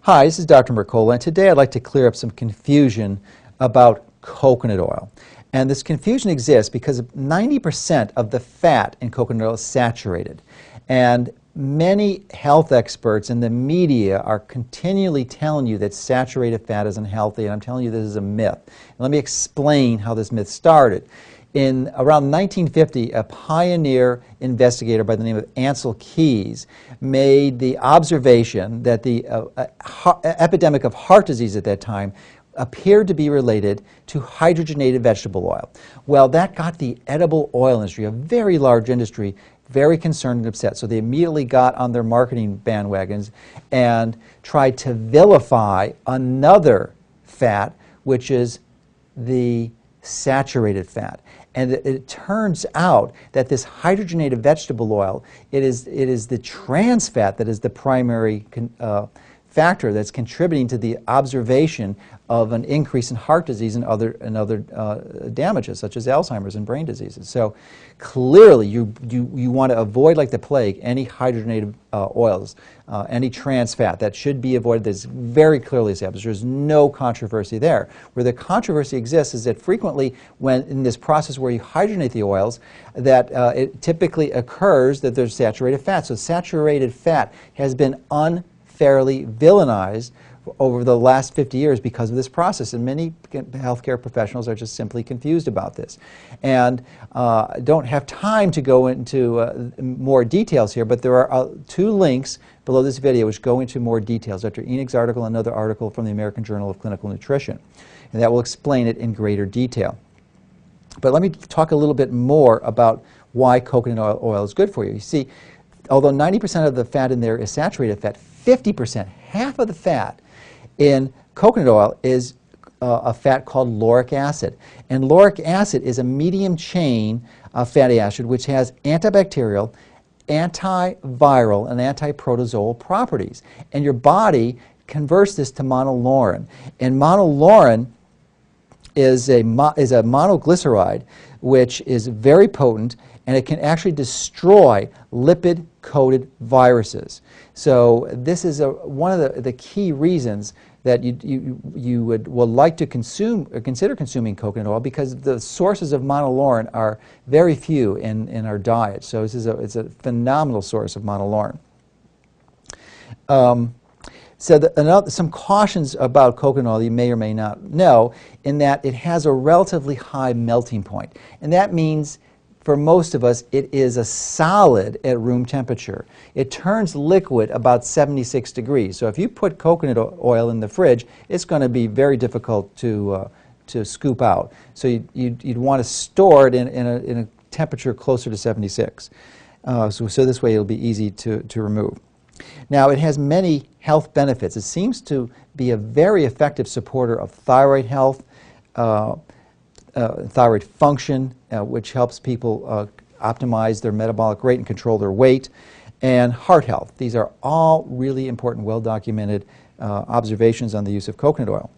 Hi, this is Dr. Mercola, and today I'd like to clear up some confusion about coconut oil. And this confusion exists because 90% of the fat in coconut oil is saturated. And many health experts in the media are continually telling you that saturated fat is unhealthy, and I'm telling you this is a myth. And let me explain how this myth started. In around 1950, a pioneer investigator by the name of Ansel Keys made the observation that the epidemic of heart disease at that time appeared to be related to hydrogenated vegetable oil. Well, that got the edible oil industry, a very large industry, very concerned and upset. So they immediately got on their marketing bandwagons and tried to vilify another fat, which is the saturated fat. And it turns out that this hydrogenated vegetable oil, it is the trans fat that is the primary factor that's contributing to the observation of an increase in heart disease and other damages, such as Alzheimer's and brain diseases. So clearly you want to avoid like the plague any hydrogenated oils, any trans fat. That should be avoided. That's very clearly established. There's no controversy there. Where the controversy exists is that frequently when in this process where you hydrogenate the oils, that it typically occurs that there's saturated fat. So saturated fat has been unfairly villainized over the last 50 years because of this process, and many healthcare professionals are just simply confused about this. And don't have time to go into more details here, but there are two links below this video which go into more details. Dr. Enig's article and another article from the American Journal of Clinical Nutrition, and that will explain it in greater detail. But let me talk a little bit more about why coconut oil is good for you. You see, although 90% of the fat in there is saturated fat, 50%, half of the fat in coconut oil is a fat called lauric acid. And lauric acid is a medium chain fatty acid which has antibacterial, antiviral, and antiprotozoal properties. And your body converts this to monolaurin. And monolaurin is a monoglyceride which is very potent, and it can actually destroy lipid-coated viruses. So this is one of the key reasons that you would like to consume or consider consuming coconut oil, because the sources of monolaurin are very few in our diet. So it's a phenomenal source of monolaurin. Some cautions about coconut oil you may or may not know, in that it has a relatively high melting point. And that means for most of us, it is a solid at room temperature. It turns liquid about 76 degrees. So if you put coconut oil in the fridge, it's going to be very difficult to scoop out. So you'd want to store it in a temperature closer to 76. So this way it'll be easy to remove. Now, it has many health benefits. It seems to be a very effective supporter of thyroid health, thyroid function, which helps people optimize their metabolic rate and control their weight, and heart health. These are all really important, well-documented observations on the use of coconut oil.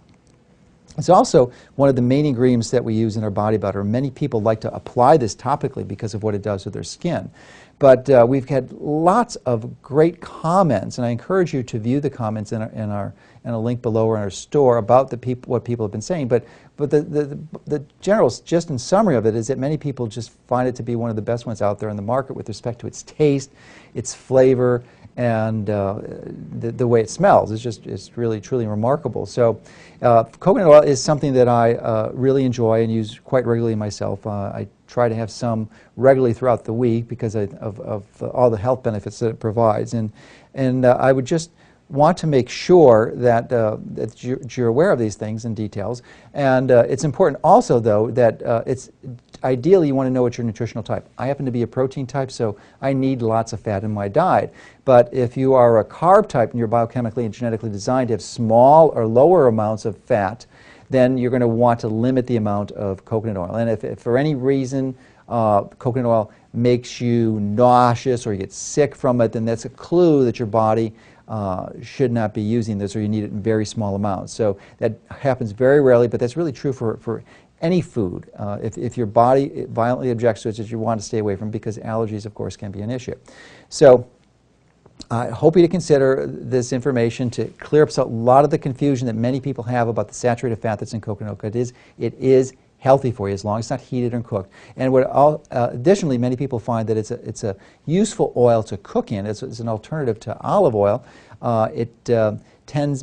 It's also one of the main ingredients that we use in our body butter. Many people like to apply this topically because of what it does to their skin. But we've had lots of great comments, and I encourage you to view the comments in a link below or in our store about what people have been saying. But the general, just in summary of it, is that many people just find it to be one of the best ones out there in the market with respect to its taste, its flavor, and the way it smells. It's really, truly remarkable. So coconut oil is something that I really enjoy and use quite regularly myself. I try to have some regularly throughout the week because of all the health benefits that it provides. And I would just want to make sure that, that you're aware of these things and details. And it's important also, though, that it's ideally you want to know what your nutritional type. I happen to be a protein type, so I need lots of fat in my diet. But if you are a carb type and you're biochemically and genetically designed to have small or lower amounts of fat, then you're going to want to limit the amount of coconut oil. And if for any reason coconut oil makes you nauseous or you get sick from it, then that's a clue that your body should not be using this, or you need it in very small amounts. So that happens very rarely, but that's really true for any food. If your body violently objects to it, you want to stay away from it, because allergies, of course, can be an issue. So I hope you to consider this information to clear up a lot of the confusion that many people have about the saturated fat that's in coconut oil. It is healthy for you as long as it's not heated and cooked. And additionally, many people find that it's a useful oil to cook in. It's an alternative to olive oil.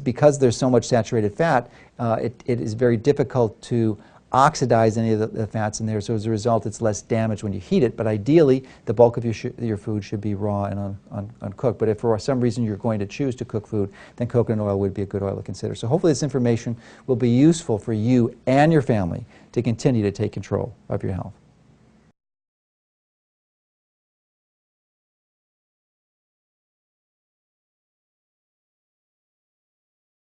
Because there's so much saturated fat, it is very difficult to oxidize any of the fats in there, so as a result it's less damaged when you heat it, but ideally the bulk of your food should be raw and uncooked. But if for some reason you're going to choose to cook food, then coconut oil would be a good oil to consider. So hopefully this information will be useful for you and your family to continue to take control of your health.